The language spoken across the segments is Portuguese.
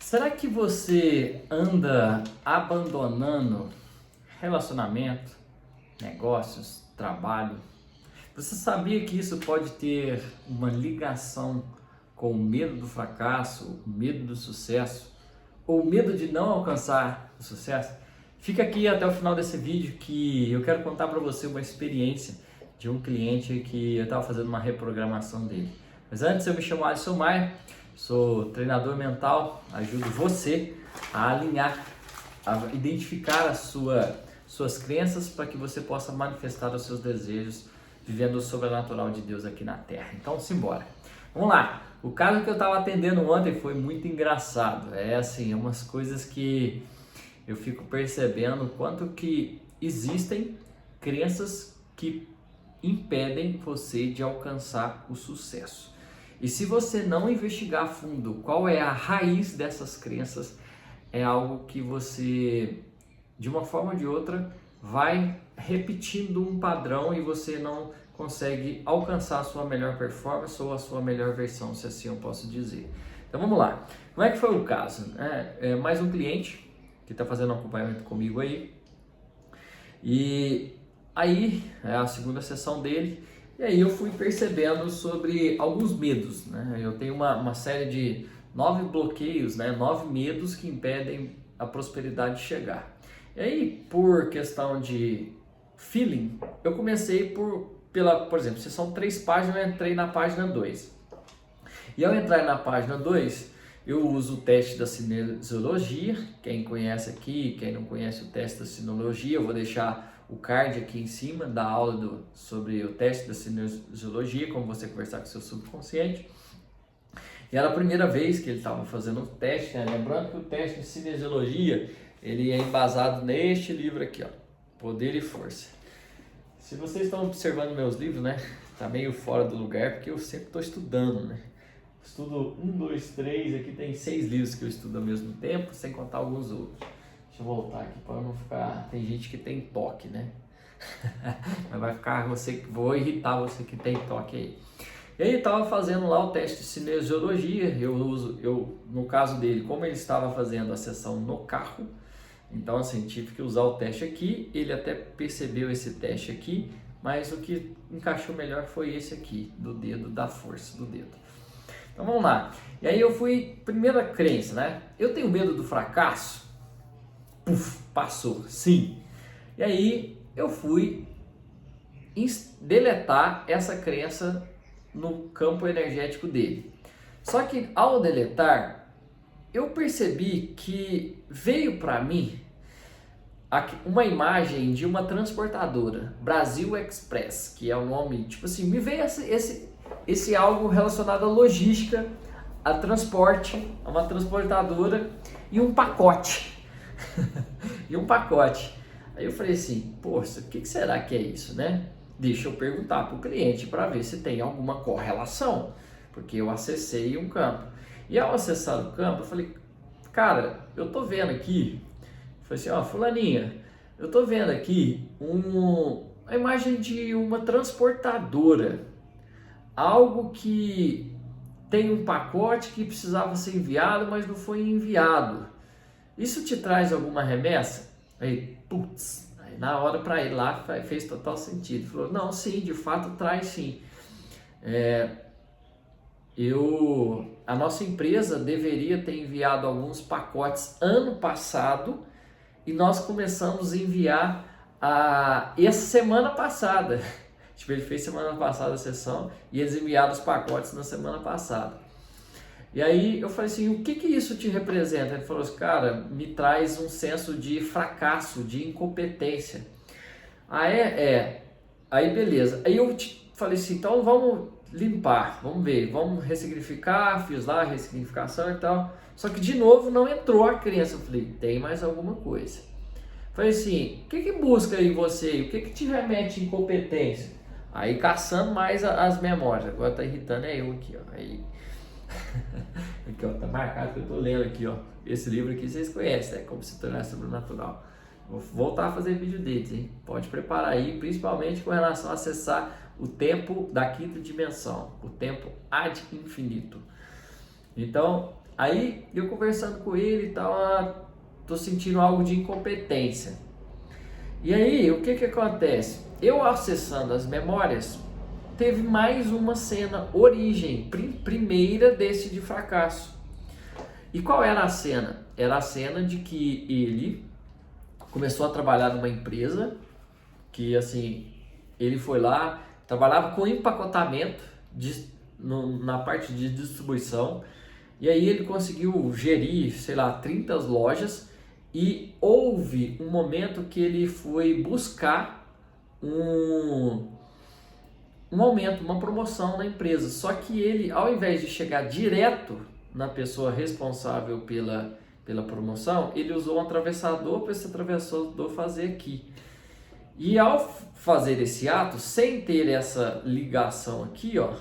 Será que você anda abandonando relacionamento, negócios, trabalho? Você sabia que isso pode ter uma ligação com o medo do fracasso, o medo do sucesso, ou o medo de não alcançar o sucesso? Fica aqui até o final desse vídeo que eu quero contar para você uma experiência de um cliente que eu estava fazendo uma reprogramação dele. Mas antes, eu me chamo Alisson Maia, sou treinador mental, ajudo você a alinhar, a identificar suas crenças para que você possa manifestar os seus desejos vivendo o sobrenatural de Deus aqui na Terra. Então, simbora. Vamos lá. O caso que eu estava atendendo ontem foi muito engraçado. Umas coisas que eu fico percebendo quanto que existem crenças que impedem você de alcançar o sucesso. E se você não investigar a fundo qual é a raiz dessas crenças, é algo que você, de uma forma ou de outra, vai repetindo um padrão e você não consegue alcançar a sua melhor performance ou a sua melhor versão, se assim eu posso dizer. Então vamos lá. Como é que foi o caso? Mais um cliente que está fazendo um acompanhamento comigo aí. E aí é a segunda sessão dele. E aí eu fui percebendo sobre alguns medos, né? Eu tenho uma série de 9 bloqueios, né? 9 medos que impedem a prosperidade de chegar. E aí, por questão de feeling, eu comecei por exemplo, se são 3 páginas, eu entrei na página 2. E ao entrar na página 2, eu uso o teste da cinesiologia. Quem conhece aqui, quem não conhece o teste da cinesiologia, eu vou deixar o card aqui em cima da aula sobre o teste da cinesiologia, como você conversar com o seu subconsciente. E era a primeira vez que ele estava fazendo o teste, né? Lembrando que o teste de cinesiologia, ele é embasado neste livro aqui, ó, Poder e Força. Se vocês estão observando meus livros, né, tá meio fora do lugar, porque eu sempre estou estudando, né? Estudo 1, 2, 3, aqui tem 6 livros que eu estudo ao mesmo tempo, sem contar alguns outros. Deixa eu voltar aqui para não ficar... Tem gente que tem toque, né? Mas vai ficar vou irritar você que tem toque aí. E aí estava fazendo lá o teste de cinesiologia. No caso dele, como ele estava fazendo a sessão no carro, então assim, tive que usar o teste aqui. Ele até percebeu esse teste aqui, mas o que encaixou melhor foi esse aqui, do dedo, da força do dedo. Então vamos lá. E aí eu fui, primeira crença, né? Eu tenho medo do fracasso? Puf, passou, sim. E aí eu fui deletar essa crença no campo energético dele. Só que ao deletar, eu percebi que veio para mim uma imagem de uma transportadora, Brasil Express, que é o nome, tipo assim, me veio esse algo relacionado à logística, a transporte, a uma transportadora e um pacote. E um pacote. Aí eu falei assim, poxa, o que será que é isso, né? Deixa eu perguntar para o cliente para ver se tem alguma correlação, porque eu acessei um campo. E ao acessar o campo, eu falei, cara, eu tô vendo aqui, eu falei assim, ó, fulaninha, eu tô vendo aqui a imagem de uma transportadora, algo que tem um pacote que precisava ser enviado, mas não foi enviado. Isso te traz alguma remessa? Aí, putz, aí na hora para ir lá fez total sentido. Ele falou, não, sim, de fato traz sim. A nossa empresa deveria ter enviado alguns pacotes ano passado e nós começamos a enviar essa semana passada. Tipo, ele fez semana passada a sessão e eles enviaram os pacotes na semana passada. E aí eu falei assim, o que isso te representa? Ele falou assim, cara, me traz um senso de fracasso, de incompetência. Aí beleza. Aí eu falei assim, então vamos limpar, vamos ver, vamos ressignificar, fiz lá a ressignificação e tal. Só que de novo não entrou a crença. Eu falei, tem mais alguma coisa. Falei assim, o que busca em você? O que te remete à incompetência? Aí caçando mais as memórias. Agora tá irritando eu aqui, ó. Aí... Aqui, ó, tá marcado que eu tô lendo aqui, ó. Esse livro aqui vocês conhecem, né? Como se tornar sobrenatural. Vou voltar a fazer vídeo deles, hein? Pode preparar aí, principalmente com relação a acessar o tempo da quinta dimensão, o tempo ad infinito. Então, Aí eu conversando com ele e tal, tô sentindo algo de incompetência. E aí, o que acontece? Eu acessando as memórias, teve mais uma cena, origem, primeira desse de fracasso. E qual era a cena? Era a cena de que ele começou a trabalhar numa empresa, que assim, ele foi lá, trabalhava com empacotamento na parte de distribuição, e aí ele conseguiu gerir, sei lá, 30 lojas, e houve um momento que ele foi buscar um aumento, uma promoção na empresa. Só que ele, ao invés de chegar direto na pessoa responsável pela promoção, ele usou um atravessador para esse atravessador fazer aqui. E ao fazer esse ato, sem ter essa ligação aqui, ó,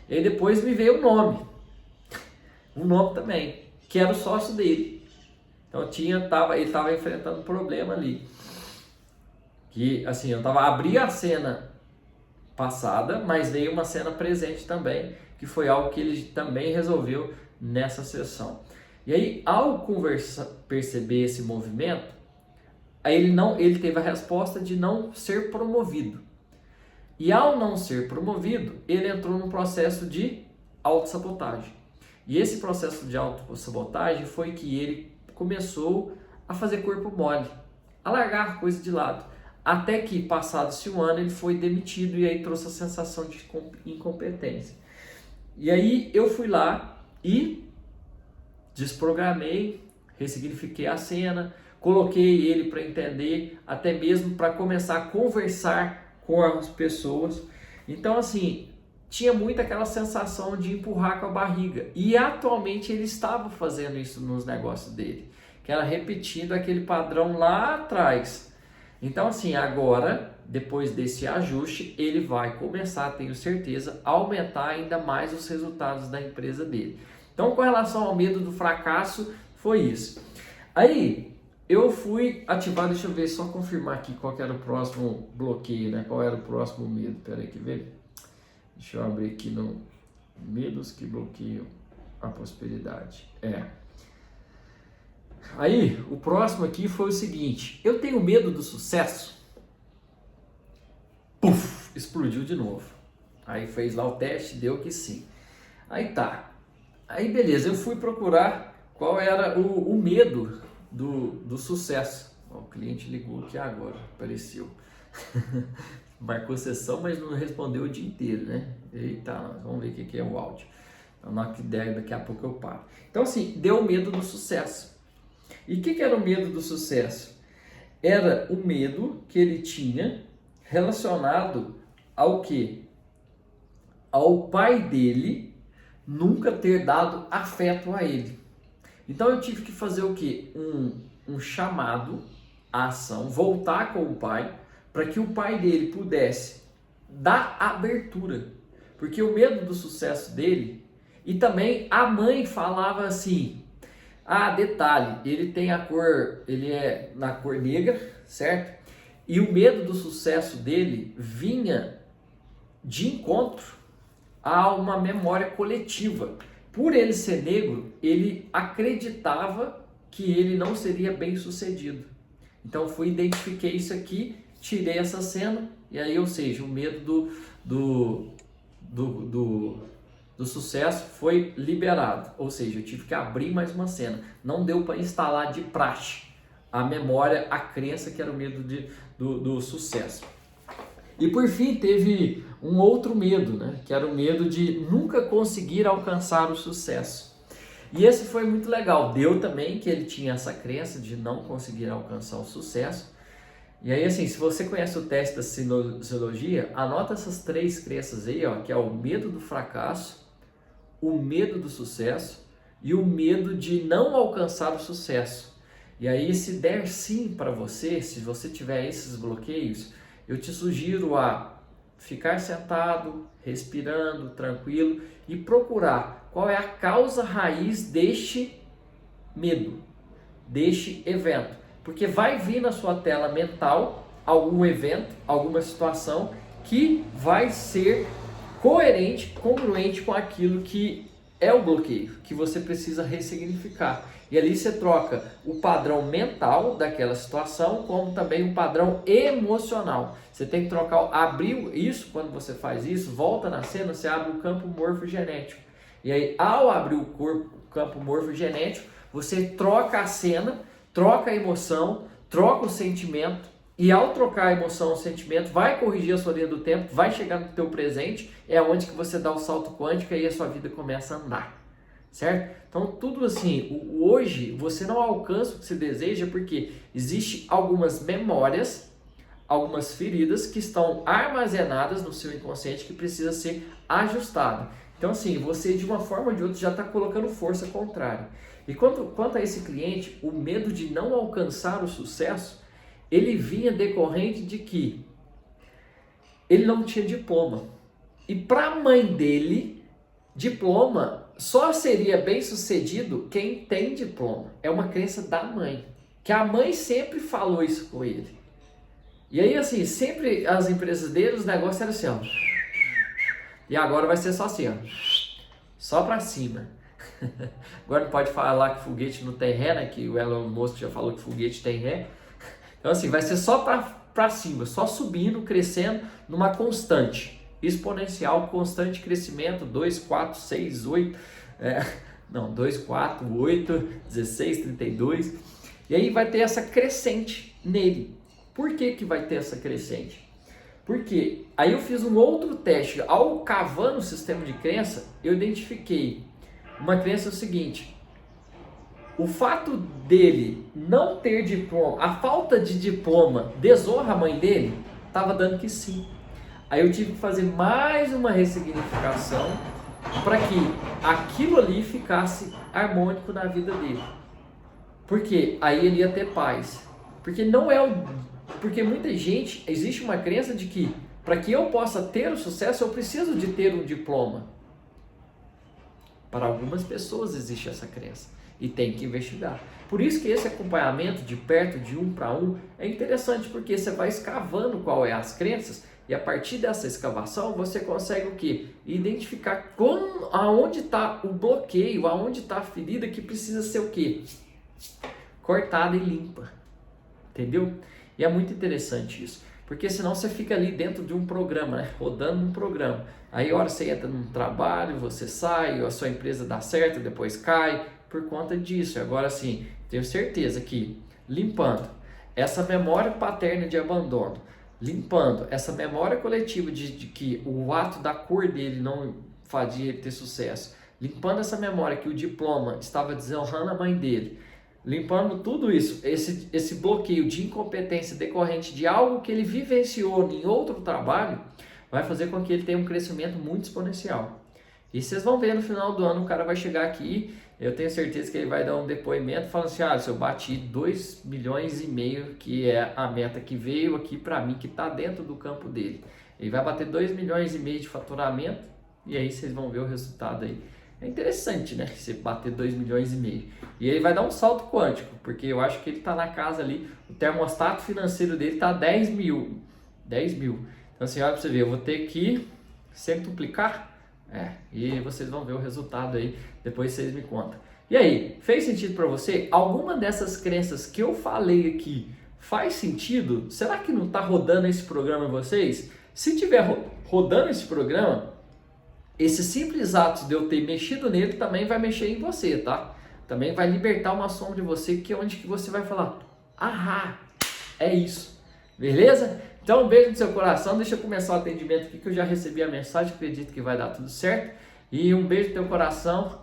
e depois me veio o nome também, que era o sócio dele. Então ele estava enfrentando um problema ali. Que assim, abri a cena passada, mas veio uma cena presente também, que foi algo que ele também resolveu nessa sessão. E aí, ao perceber esse movimento, aí ele teve a resposta de não ser promovido. E ao não ser promovido, ele entrou num processo de autossabotagem. E esse processo de autossabotagem foi que ele começou a fazer corpo mole, a largar a coisa de lado. Até que, passado-se um ano, ele foi demitido e aí trouxe a sensação de incompetência. E aí eu fui lá e desprogramei, ressignifiquei a cena, coloquei ele para entender, até mesmo para começar a conversar com as pessoas. Então, assim, tinha muito aquela sensação de empurrar com a barriga. E atualmente ele estava fazendo isso nos negócios dele, que era repetindo aquele padrão lá atrás. Então, assim, agora, depois desse ajuste, ele vai começar, tenho certeza, a aumentar ainda mais os resultados da empresa dele. Então, com relação ao medo do fracasso, foi isso. Aí, eu fui ativar, deixa eu ver, só confirmar aqui qual que era o próximo bloqueio, né? Qual era o próximo medo? Pera aí, quer ver? Deixa eu abrir aqui no medos que bloqueiam a prosperidade. Aí, o próximo aqui foi o seguinte: eu tenho medo do sucesso. Puf, explodiu de novo. Aí fez lá o teste, deu que sim. Aí tá. Aí beleza, eu fui procurar qual era o medo do sucesso. Ó, o cliente ligou aqui agora, apareceu. Marcou sessão, mas não respondeu o dia inteiro, né? Eita, vamos ver o que é o áudio. Então, daqui a pouco eu paro. Então assim, deu o medo do sucesso. E o que era o medo do sucesso? Era o medo que ele tinha relacionado ao quê? Ao pai dele nunca ter dado afeto a ele. Então eu tive que fazer o quê? Um chamado à ação, voltar com o pai, para que o pai dele pudesse dar abertura. Porque o medo do sucesso dele, e também a mãe falava assim, detalhe, ele tem ele é na cor negra, certo? E o medo do sucesso dele vinha de encontro a uma memória coletiva. Por ele ser negro, ele acreditava que ele não seria bem sucedido. Então identifiquei isso aqui, tirei essa cena, e aí, ou seja, o medo do sucesso foi liberado. Ou seja, eu tive que abrir mais uma cena. Não deu para instalar de praxe a memória, a crença que era o medo do sucesso. E por fim teve um outro medo, né? Que era o medo de nunca conseguir alcançar o sucesso. E esse foi muito legal. Deu também que ele tinha essa crença de não conseguir alcançar o sucesso. E aí, assim, se você conhece o teste da Sinologia, anota essas 3 crenças aí, ó, que é o medo do fracasso, o medo do sucesso e o medo de não alcançar o sucesso. E aí, se der sim para você, se você tiver esses bloqueios, eu te sugiro a ficar sentado, respirando, tranquilo e procurar qual é a causa raiz deste medo, deste evento. Porque vai vir na sua tela mental algum evento, alguma situação que vai ser coerente, congruente com aquilo que é o bloqueio que você precisa ressignificar. E ali você troca o padrão mental daquela situação, como também o padrão emocional. Você tem que trocar, abrir isso, quando você faz isso, volta na cena, você abre o campo morfogenético. E aí, ao abrir o campo morfogenético, você troca a cena, troca a emoção, troca o sentimento, e ao trocar a emoção, o sentimento, vai corrigir a sua linha do tempo, vai chegar no teu presente, é onde que você dá o salto quântico e aí a sua vida começa a andar, certo? Então tudo assim, hoje você não alcança o que você deseja porque existe algumas memórias, algumas feridas que estão armazenadas no seu inconsciente que precisa ser ajustado. Então assim, você de uma forma ou de outra já está colocando força contrária. E quanto a esse cliente, o medo de não alcançar o sucesso, ele vinha decorrente de que ele não tinha diploma. E para a mãe dele, diploma só seria bem sucedido quem tem diploma. É uma crença da mãe. Que a mãe sempre falou isso com ele. E aí assim, sempre as empresas dele, os negócios eram assim, ó. E agora vai ser só assim, ó. Só para cima. Agora não pode falar que foguete não tem ré, né? Que o Elon Musk já falou que foguete tem ré. Então assim, vai ser só para cima, só subindo, crescendo numa constante, exponencial, constante crescimento, 2, 4, 6, 8, 2, 4, 8, 16, 32, e aí vai ter essa crescente nele. Por que que vai ter essa crescente? Porque aí eu fiz um outro teste, ao cavar no sistema de crença, eu identifiquei uma crença seguinte: o fato dele não ter diploma, a falta de diploma desonra a mãe dele, estava dando que sim. Aí eu tive que fazer mais uma ressignificação para que aquilo ali ficasse harmônico na vida dele. Porque aí ele ia ter paz. Porque não é o... Porque muita gente, existe uma crença de que para que eu possa ter o sucesso, eu preciso de ter um diploma. Para algumas pessoas existe essa crença. E tem que investigar. Por isso que esse acompanhamento de perto, de um para um, é interessante, porque você vai escavando qual é as crenças e a partir dessa escavação você consegue o quê? Identificar aonde está o bloqueio, aonde está a ferida que precisa ser o quê? Cortada e limpa. Entendeu? E é muito interessante isso. Porque senão você fica ali dentro de um programa, né? Rodando um programa. Aí a hora você entra num trabalho, você sai, a sua empresa dá certo, depois cai, por conta disso. Agora sim, tenho certeza que limpando essa memória paterna de abandono, limpando essa memória coletiva de que o ato da cor dele não fazia ele ter sucesso, limpando essa memória que o diploma estava desonrando a mãe dele, limpando tudo isso, esse bloqueio de incompetência decorrente de algo que ele vivenciou em outro trabalho, vai fazer com que ele tenha um crescimento muito exponencial. E vocês vão ver no final do ano, o cara vai chegar aqui, eu tenho certeza que ele vai dar um depoimento falando assim, se eu bati 2,5 milhões, que é a meta que veio aqui para mim, que está dentro do campo dele. Ele vai bater 2,5 milhões de faturamento, e aí vocês vão ver o resultado aí. É interessante, né? Você bater 2,5 milhões. E ele vai dar um salto quântico, porque eu acho que ele está na casa ali, o termostato financeiro dele está 10 mil. 10 mil. Então assim, olha para você ver, eu vou ter que centuplicar. E vocês vão ver o resultado aí, depois vocês me contam. E aí, fez sentido para você? Alguma dessas crenças que eu falei aqui faz sentido? Será que não está rodando esse programa em vocês? Se tiver rodando esse programa, esse simples ato de eu ter mexido nele também vai mexer em você, tá? Também vai libertar uma sombra de você, que é onde que você vai falar, é isso, beleza? Então um beijo no seu coração, deixa eu começar o atendimento aqui que eu já recebi a mensagem, acredito que vai dar tudo certo. E um beijo no teu coração,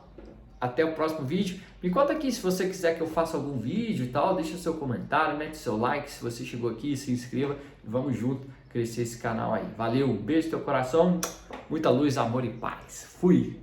até o próximo vídeo. Me conta aqui se você quiser que eu faça algum vídeo e tal, deixa o seu comentário, mete o seu like se você chegou aqui, se inscreva e vamos junto crescer esse canal aí. Valeu, um beijo no teu coração, muita luz, amor e paz. Fui!